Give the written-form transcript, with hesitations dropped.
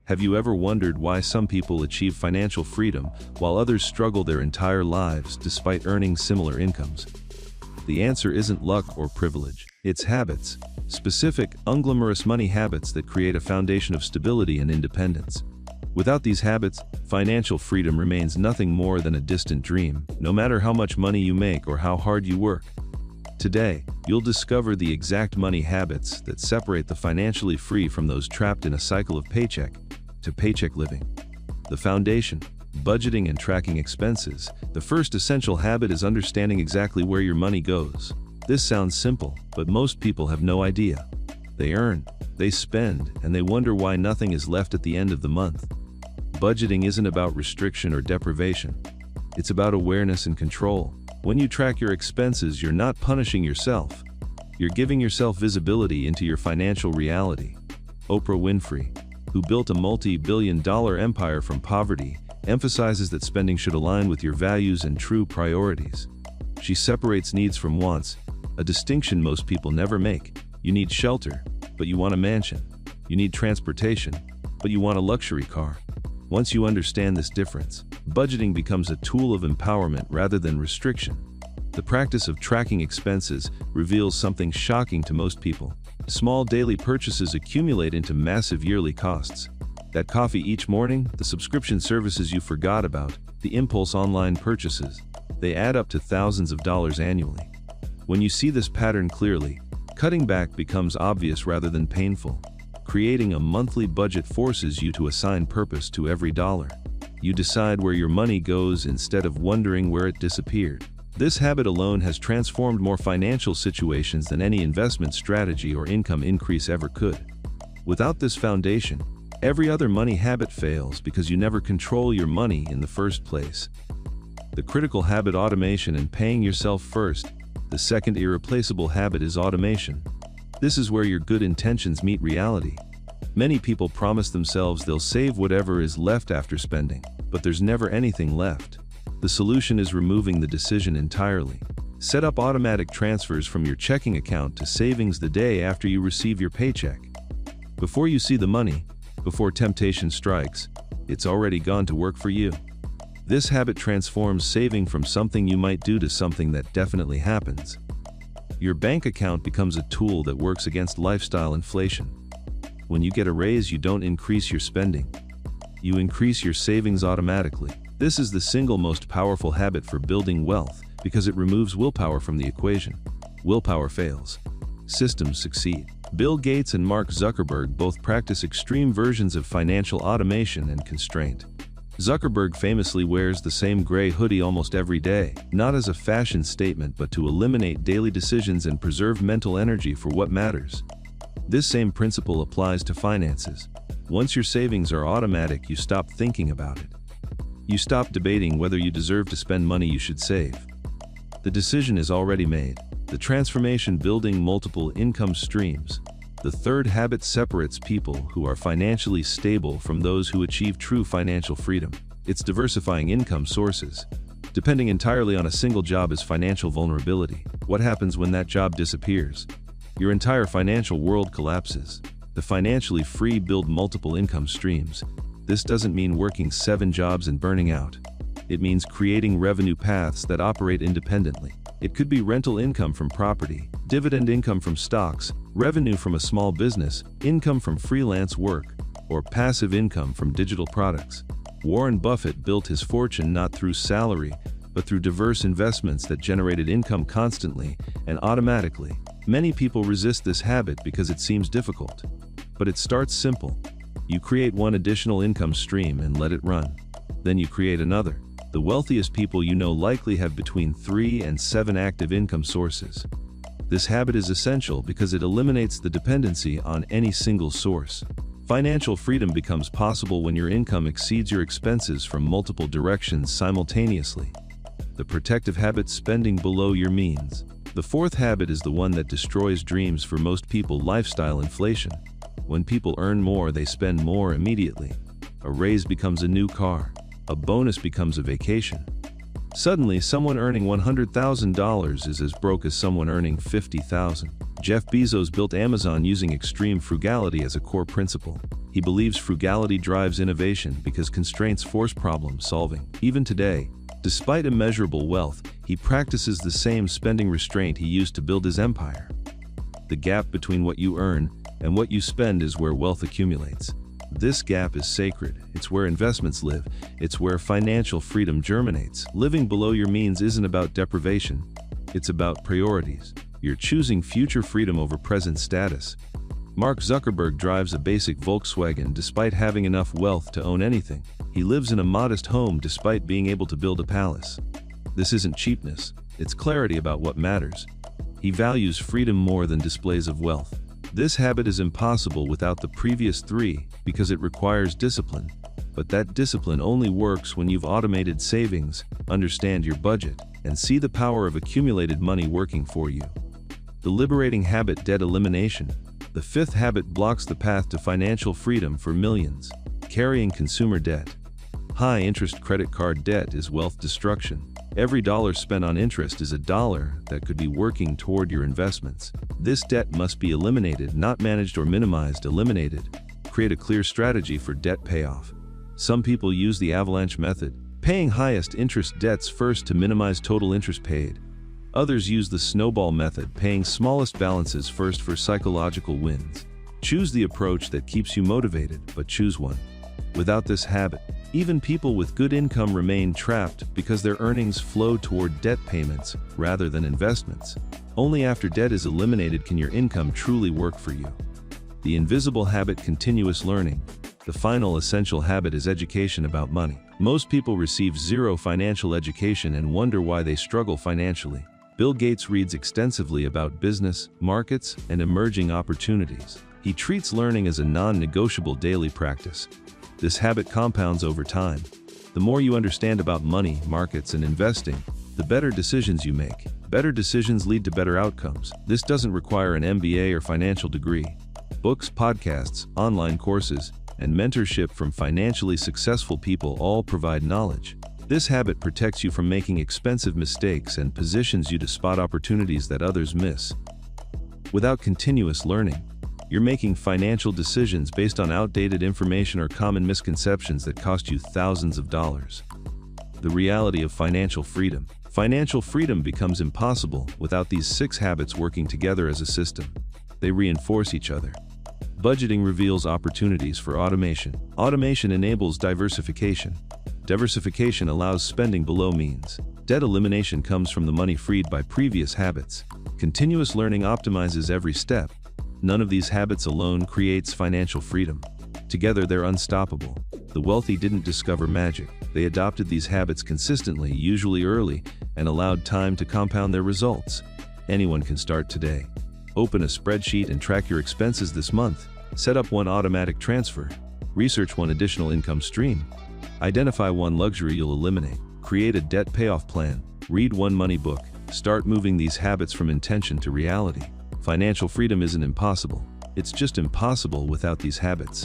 Have you ever wondered why some people achieve financial freedom while others struggle their entire lives despite earning similar incomes? The answer isn't luck or privilege. It's habits. Specific, unglamorous money habits that create a foundation of stability and independence. Without these habits, financial freedom remains nothing more than a distant dream, no matter how much money you make or how hard you work. Today, you'll discover the exact money habits that separate the financially free from those trapped in a cycle of paycheck to paycheck living. The foundation: budgeting and tracking expenses. The first essential habit is understanding exactly where your money goes. This sounds simple, but most people have no idea. They earn, they spend, and they wonder why nothing is left at the end of the month. Budgeting isn't about restriction or deprivation. It's about awareness and control. When you track your expenses, you're not punishing yourself. You're giving yourself visibility into your financial reality. Oprah Winfrey, who built a multi-billion-dollar empire from poverty, emphasizes that spending should align with your values and true priorities. She separates needs from wants, a distinction most people never make. You need shelter, but you want a mansion. You need transportation, but you want a luxury car. Once you understand this difference, budgeting becomes a tool of empowerment rather than restriction. The practice of tracking expenses reveals something shocking to most people. Small daily purchases accumulate into massive yearly costs. That coffee each morning, the subscription services you forgot about, the impulse online purchases, they add up to thousands of dollars annually. When you see this pattern clearly, cutting back becomes obvious rather than painful. Creating a monthly budget forces you to assign purpose to every dollar. You decide where your money goes instead of wondering where it disappeared. This habit alone has transformed more financial situations than any investment strategy or income increase ever could. Without this foundation, every other money habit fails because you never control your money in the first place. The critical habit: automation and paying yourself first. The second irreplaceable habit is automation. This is where your good intentions meet reality. Many people promise themselves they'll save whatever is left after spending, but there's never anything left. The solution is removing the decision entirely. Set up automatic transfers from your checking account to savings the day after you receive your paycheck. Before you see the money, before temptation strikes, it's already gone to work for you. This habit transforms saving from something you might do to something that definitely happens. Your bank account becomes a tool that works against lifestyle inflation. When you get a raise, you don't increase your spending. You increase your savings automatically. This is the single most powerful habit for building wealth because it removes willpower from the equation. Willpower fails. Systems succeed. Bill Gates and Mark Zuckerberg both practice extreme versions of financial automation and constraint. Zuckerberg famously wears the same gray hoodie almost every day, not as a fashion statement but to eliminate daily decisions and preserve mental energy for what matters. This same principle applies to finances. Once your savings are automatic, you stop thinking about it. You stop debating whether you deserve to spend money you should save. The decision is already made. The transformation: building multiple income streams. The third habit separates people who are financially stable from those who achieve true financial freedom. It's diversifying income sources. Depending entirely on a single job is financial vulnerability. What happens when that job disappears? Your entire financial world collapses. The financially free build multiple income streams. This doesn't mean working 7 jobs and burning out. It means creating revenue paths that operate independently. It could be rental income from property, dividend income from stocks, revenue from a small business, income from freelance work, or passive income from digital products. Warren Buffett built his fortune not through salary, but through diverse investments that generated income constantly and automatically. Many people resist this habit because it seems difficult. But it starts simple. You create one additional income stream and let it run. Then you create another. The wealthiest people you know likely have between 3 and 7 active income sources. This habit is essential because it eliminates the dependency on any single source. Financial freedom becomes possible when your income exceeds your expenses from multiple directions simultaneously. The protective habit: spending below your means. The fourth habit is the one that destroys dreams for most people: lifestyle inflation. When people earn more, they spend more immediately. A raise becomes a new car. A bonus becomes a vacation. Suddenly, someone earning $100,000 is as broke as someone earning $50,000. Jeff Bezos built Amazon using extreme frugality as a core principle. He believes frugality drives innovation because constraints force problem solving. Even today, despite immeasurable wealth, he practices the same spending restraint he used to build his empire. The gap between what you earn and what you spend is where wealth accumulates. This gap is sacred. It's where investments live. It's where financial freedom germinates. Living below your means isn't about deprivation. It's about priorities. You're choosing future freedom over present status. Mark Zuckerberg drives a basic Volkswagen despite having enough wealth to own anything. He lives in a modest home despite being able to build a palace. This isn't cheapness, it's clarity about what matters. He values freedom more than displays of wealth. This habit is impossible without the previous three because it requires discipline. But that discipline only works when you've automated savings, understand your budget, and see the power of accumulated money working for you. The liberating habit: debt elimination. The fifth habit blocks the path to financial freedom for millions. Carrying consumer debt. High-interest credit card debt is wealth destruction. Every dollar spent on interest is a dollar that could be working toward your investments. This debt must be eliminated, not managed or minimized. Eliminated. Create a clear strategy for debt payoff. Some people use the avalanche method, paying highest interest debts first to minimize total interest paid. Others use the snowball method, paying smallest balances first for psychological wins. Choose the approach that keeps you motivated, but choose one. Without this habit, even people with good income remain trapped because their earnings flow toward debt payments rather than investments. Only after debt is eliminated can your income truly work for you. The invisible habit: continuous learning. The final essential habit is education about money. Most people receive zero financial education and wonder why they struggle financially. Bill Gates reads extensively about business, markets, and emerging opportunities. He treats learning as a non-negotiable daily practice. This habit compounds over time. The more you understand about money, markets, and investing, the better decisions you make. Better decisions lead to better outcomes. This doesn't require an MBA or financial degree. Books, podcasts, online courses, and mentorship from financially successful people all provide knowledge. This habit protects you from making expensive mistakes and positions you to spot opportunities that others miss. Without continuous learning, you're making financial decisions based on outdated information or common misconceptions that cost you thousands of dollars. The reality of financial freedom. Financial freedom becomes impossible without these 6 habits working together as a system. They reinforce each other. Budgeting reveals opportunities for automation. Automation enables diversification. Diversification allows spending below means. Debt elimination comes from the money freed by previous habits. Continuous learning optimizes every step. None of these habits alone creates financial freedom. Together they're unstoppable. The wealthy didn't discover magic. They adopted these habits consistently, usually early, and allowed time to compound their results. Anyone can start today. Open a spreadsheet and track your expenses this month. Set up one automatic transfer. Research one additional income stream. Identify one luxury you'll eliminate. Create a debt payoff plan. Read one money book. Start moving these habits from intention to reality. Financial freedom isn't impossible. It's just impossible without these habits.